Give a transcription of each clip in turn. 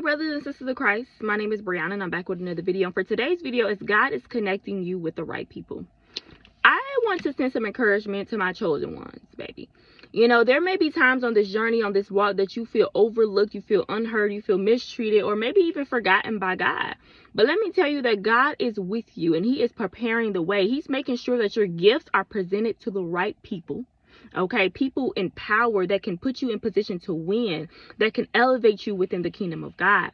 brothers and sisters of Christ. My name is Brianna and I'm back with another video. And for today's video is God is connecting you with the right people. I want to send some encouragement to my chosen ones, baby. You know, there may be times on this journey, on this walk, that you feel overlooked, you feel unheard, you feel mistreated, or maybe even forgotten by God. But let me tell you that God is with you and He is preparing the way. He's making sure that your gifts are presented to the right people. Okay, people in power that can put you in position to win, that can elevate you within the kingdom of God.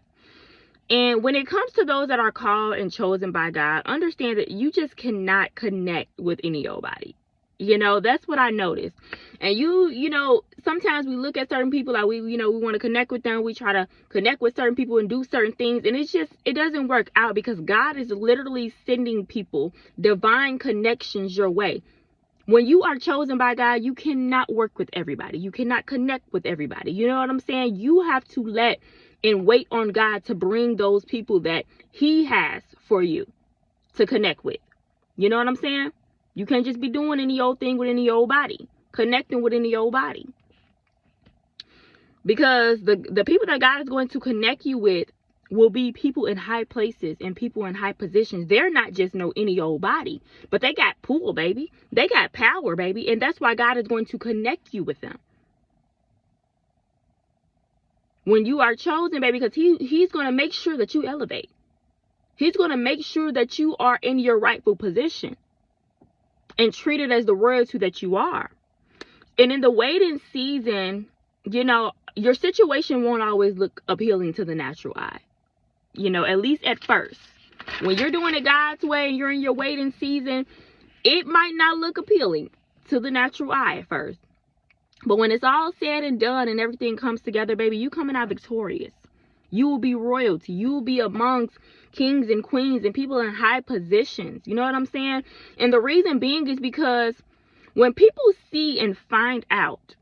And when it comes to those that are called and chosen by God, understand that you just cannot connect with any old body. You know, that's what I noticed. And you know, sometimes we look at certain people like we want to connect with them. We try to connect with certain people and do certain things. And it doesn't work out because God is literally sending people, divine connections your way. When you are chosen by God, you cannot work with everybody. You cannot connect with everybody. You know what I'm saying? You have to let and wait on God to bring those people that He has for you to connect with. You know what I'm saying? You can't just be doing any old thing with any old body, connecting with any old body. Because the people that God is going to connect you with will be people in high places and people in high positions. They're not just any old body, but they got pull, baby. They got power, baby. And that's why God is going to connect you with them. When you are chosen, baby, because He's going to make sure that you elevate. He's going to make sure that you are in your rightful position and treated as the royalty that you are. And in the waiting season, you know, your situation won't always look appealing to the natural eye. You know, at least at first. When you're doing it God's way and you're in your waiting season, it might not look appealing to the natural eye at first. But when it's all said and done and everything comes together, baby, you coming out victorious. You will be royalty. You will be amongst kings and queens and people in high positions. You know what I'm saying? And the reason being is because when people see and find out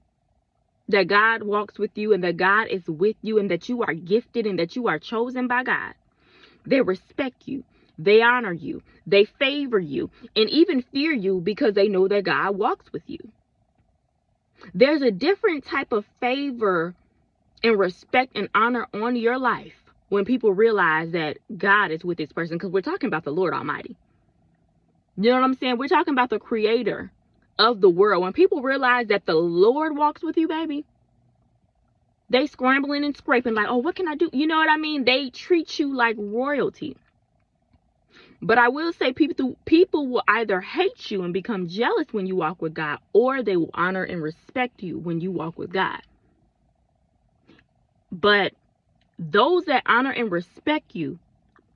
that God walks with you and that God is with you and that you are gifted and that you are chosen by God, they respect you. They honor you. They favor you and even fear you because they know that God walks with you. There's a different type of favor and respect and honor on your life when people realize that God is with this person, because we're talking about the Lord Almighty. You know what I'm saying? We're talking about the creator of the world. When people realize that the Lord walks with you, baby, they scrambling and scraping like, oh, what can I do? You know what I mean? They treat you like royalty. But I will say people will either hate you and become jealous when you walk with God, or they will honor and respect you when you walk with God. But those that honor and respect you,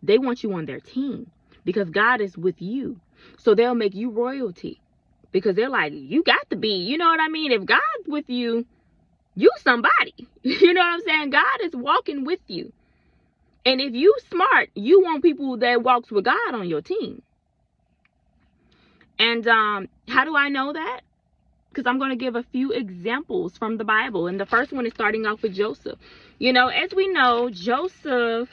they want you on their team because God is with you. So they'll make you royalty because they're like, you got to be, you know what I mean? If God's with you, you somebody. You know what I'm saying? God is walking with you. And if you smart, you want people that walks with God on your team. And how do I know that? Because I'm going to give a few examples from the Bible. And the first one is starting off with Joseph. You know, as we know, Joseph,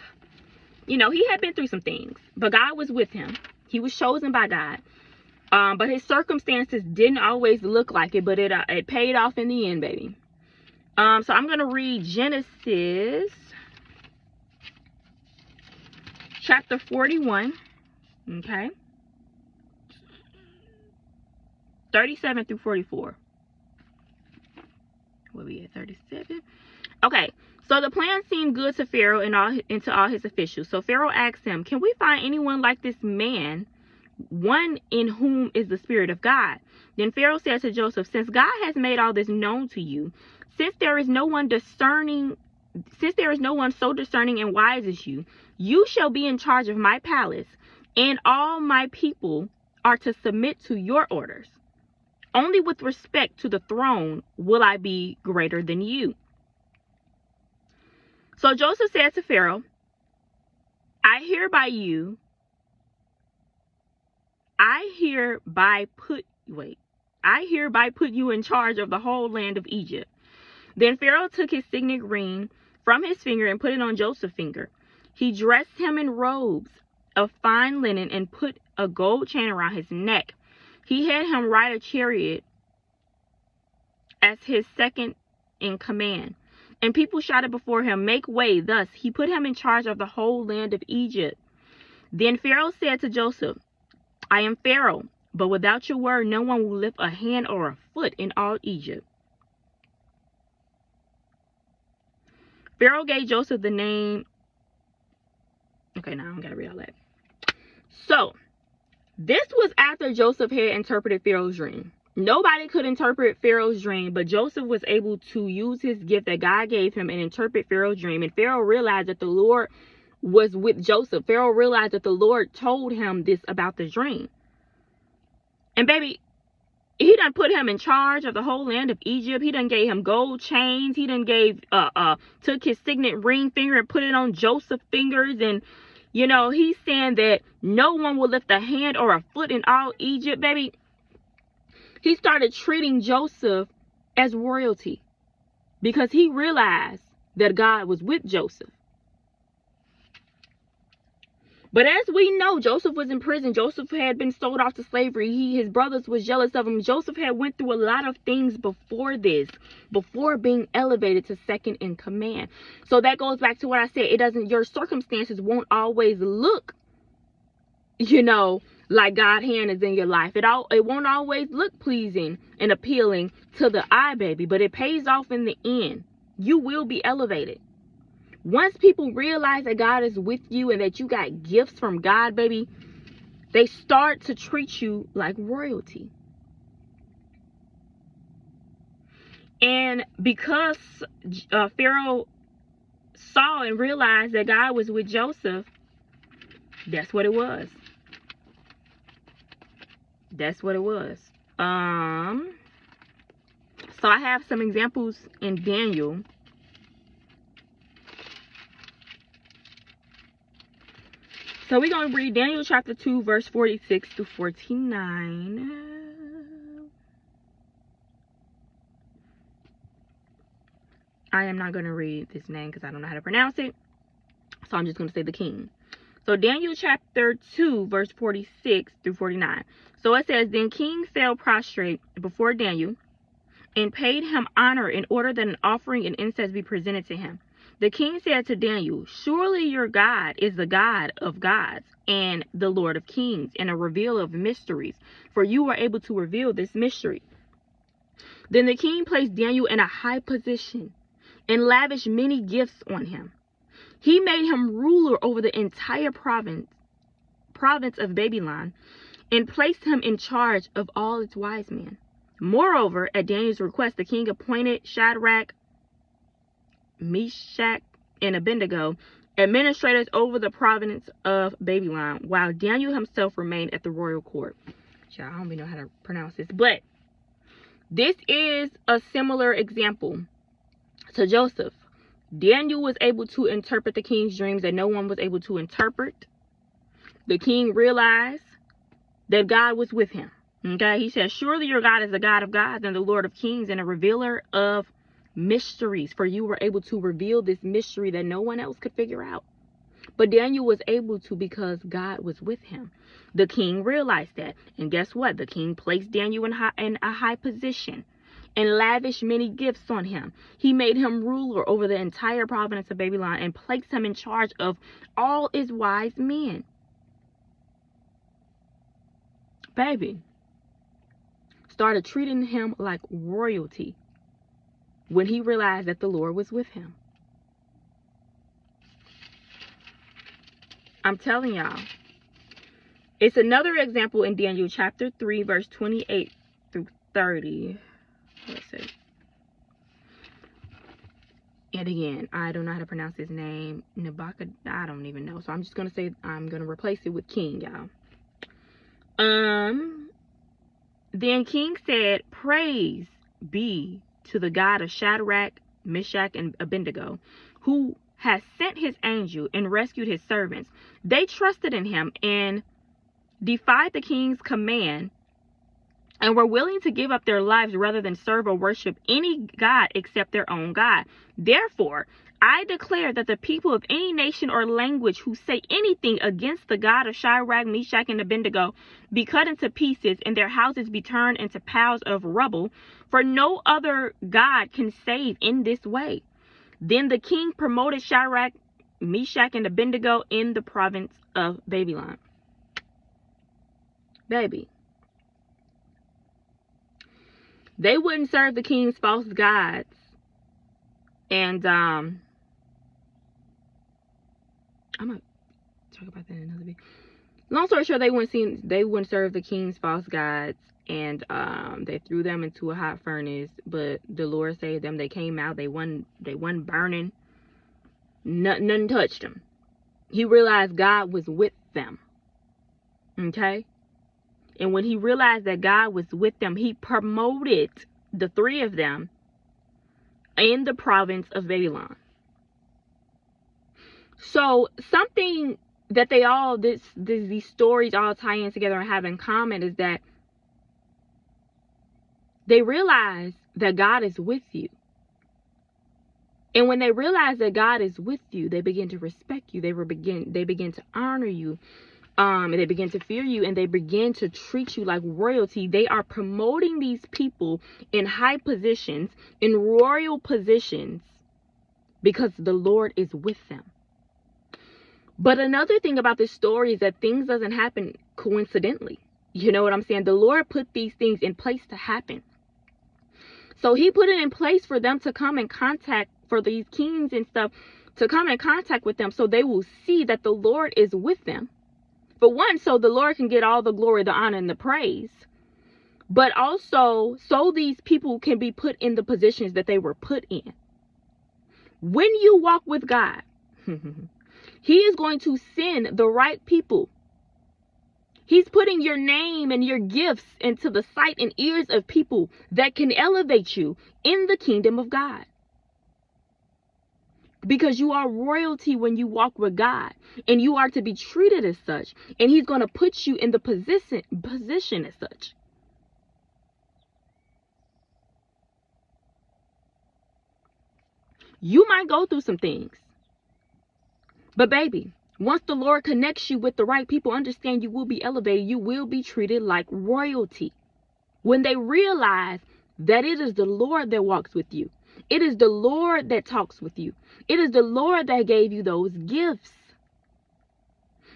you know, he had been through some things, but God was with him. He was chosen by God. But his circumstances didn't always look like it, but it paid off in the end, baby. So I'm going to read Genesis chapter 41. Okay. 37 through 44. What we at? 37. Okay. So the plan seemed good to Pharaoh and to all his officials. So Pharaoh asked him, can we find anyone like this man, one in whom is the Spirit of God? Then Pharaoh said to Joseph, since God has made all this known to you, since there is no one so discerning and wise as you, you shall be in charge of my palace, and all my people are to submit to your orders. Only with respect to the throne will I be greater than you. So Joseph said to Pharaoh, I hereby put you in charge of the whole land of Egypt. Then Pharaoh took his signet ring from his finger and put it on Joseph's finger. He dressed him in robes of fine linen and put a gold chain around his neck. He had him ride a chariot as his second in command. And people shouted before him, "Make way." Thus he put him in charge of the whole land of Egypt. Then Pharaoh said to Joseph, "I am Pharaoh, but without your word, no one will lift a hand or a foot in all Egypt." Pharaoh gave Joseph the name. Okay, now I don't gotta read all that. So, this was after Joseph had interpreted Pharaoh's dream. Nobody could interpret Pharaoh's dream, but Joseph was able to use his gift that God gave him and interpret Pharaoh's dream. And Pharaoh realized that the Lord was with Joseph. Pharaoh realized that the Lord told him this about the dream. And baby, he done put him in charge of the whole land of Egypt. He done gave him gold chains. He done took his signet ring finger and put it on Joseph's fingers. And, you know, he's saying that no one will lift a hand or a foot in all Egypt, baby. He started treating Joseph as royalty because he realized that God was with Joseph. But as we know, Joseph was in prison. Joseph had been sold off to slavery. His brothers was jealous of him. Joseph had went through a lot of things before this, before being elevated to second in command. So that goes back to what I said. Your circumstances won't always look, you know, like God's hand is in your life. It won't always look pleasing and appealing to the eye, baby, but it pays off in the end. You will be elevated. Once people realize that God is with you and that you got gifts from God, baby, they start to treat you like royalty. And because Pharaoh saw and realized that God was with Joseph, that's what it was. That's what it was. So I have some examples in Daniel. So we're going to read Daniel chapter 2, verse 46 to 49. I am not going to read this name because I don't know how to pronounce it. So I'm just going to say the king. So Daniel chapter 2, verse 46 through 49. So it says, "Then king fell prostrate before Daniel and paid him honor in order that an offering and incense be presented to him. The king said to Daniel, 'Surely your God is the God of gods and the Lord of kings and a revealer of mysteries, for you are able to reveal this mystery.' Then the king placed Daniel in a high position and lavished many gifts on him. He made him ruler over the entire province of Babylon and placed him in charge of all its wise men. Moreover, at Daniel's request, the king appointed Shadrach, Meshach, and Abednego administrators over the province of Babylon, while Daniel himself remained at the royal court." I don't even know how to pronounce this, but this is a similar example to Joseph. Daniel was able to interpret the king's dreams that no one was able to interpret. The king realized that God was with him. Okay, he said, "Surely your God is the God of gods and the Lord of kings and a revealer of mysteries, for you were able to reveal this mystery that no one else could figure out." But Daniel was able to because God was with him. The king realized that, and guess what? The king placed Daniel in a high position and lavished many gifts on him. He made him ruler over the entire province of Babylon and placed him in charge of all his wise men. Baby, started treating him like royalty when he realized that the Lord was with him. I'm telling y'all. It's another example in Daniel chapter 3, verse 28 through 30. Let's see. And again, I don't know how to pronounce his name. Nabaka, I don't even know. So I'm just going to say, I'm going to replace it with king, y'all. Then king said, "Praise be to the God of Shadrach, Meshach, and Abednego, who has sent his angel and rescued his servants. They trusted in him and defied the king's command and were willing to give up their lives rather than serve or worship any god except their own God. Therefore, I declare that the people of any nation or language who say anything against the God of Shadrach, Meshach, and Abednego be cut into pieces and their houses be turned into piles of rubble, for no other God can save in this way. Then the king promoted Shadrach, Meshach, and Abednego in the province of Babylon. Baby. They wouldn't serve the king's false gods. And I'm going to talk about that in another video. Long story short, they wouldn't serve the king's false gods. And they threw them into a hot furnace. But the Lord saved them. They came out. They wasn't burning. Nothing touched them. He realized God was with them. Okay? And when he realized that God was with them, he promoted the three of them in the province of Babylon. So something that these stories all tie in together and have in common is that they realize that God is with you. And when they realize that God is with you, they begin to respect you. They begin to honor you. And they begin to fear you, and they begin to treat you like royalty. They are promoting these people in high positions, in royal positions, because the Lord is with them. But another thing about this story is that things doesn't happen coincidentally. You know what I'm saying? The Lord put these things in place to happen. So he put it in place for them to come in contact, for these kings and stuff to come in contact with them, so they will see that the Lord is with them. But one, so the Lord can get all the glory, the honor, and the praise. But also, so these people can be put in the positions that they were put in. When you walk with God, he is going to send the right people. He's putting your name and your gifts into the sight and ears of people that can elevate you in the kingdom of God. Because you are royalty when you walk with God, and you are to be treated as such, and he's going to put you in the position as such. You might go through some things, but baby, once the Lord connects you with the right people, understand you will be elevated. You will be treated like royalty when they realize that it is the Lord that walks with you. It is the Lord that talks with you. It is the Lord that gave you those gifts.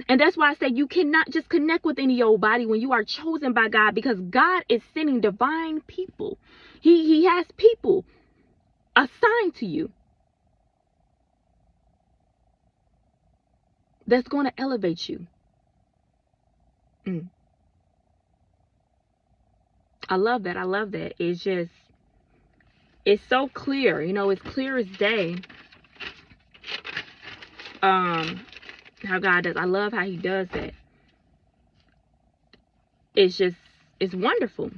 And that's why I say you cannot just connect with any old body when you are chosen by God, because God is sending divine people. He has people assigned to you that's going to elevate you. I love that. I love that. It's so clear, you know, it's clear as day. How God does. I love how he does that. It's wonderful.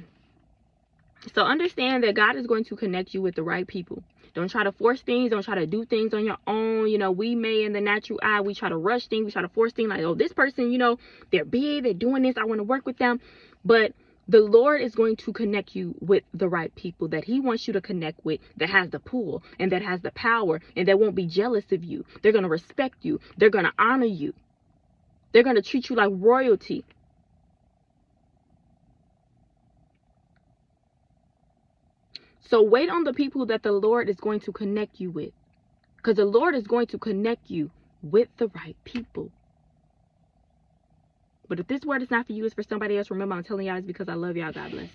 So understand that God is going to connect you with the right people. Don't try to force things. Don't try to do things on your own. You know, we may in the natural eye, we try to rush things. We try to force things like, oh, this person, you know, they're big, they're doing this, I want to work with them. But the Lord is going to connect you with the right people that he wants you to connect with, that has the pull and that has the power and that won't be jealous of you. They're going to respect you. They're going to honor you. They're going to treat you like royalty. So wait on the people that the Lord is going to connect you with, because the Lord is going to connect you with the right people. But if this word is not for you, it's for somebody else. Remember, I'm telling y'all it's because I love y'all. God bless.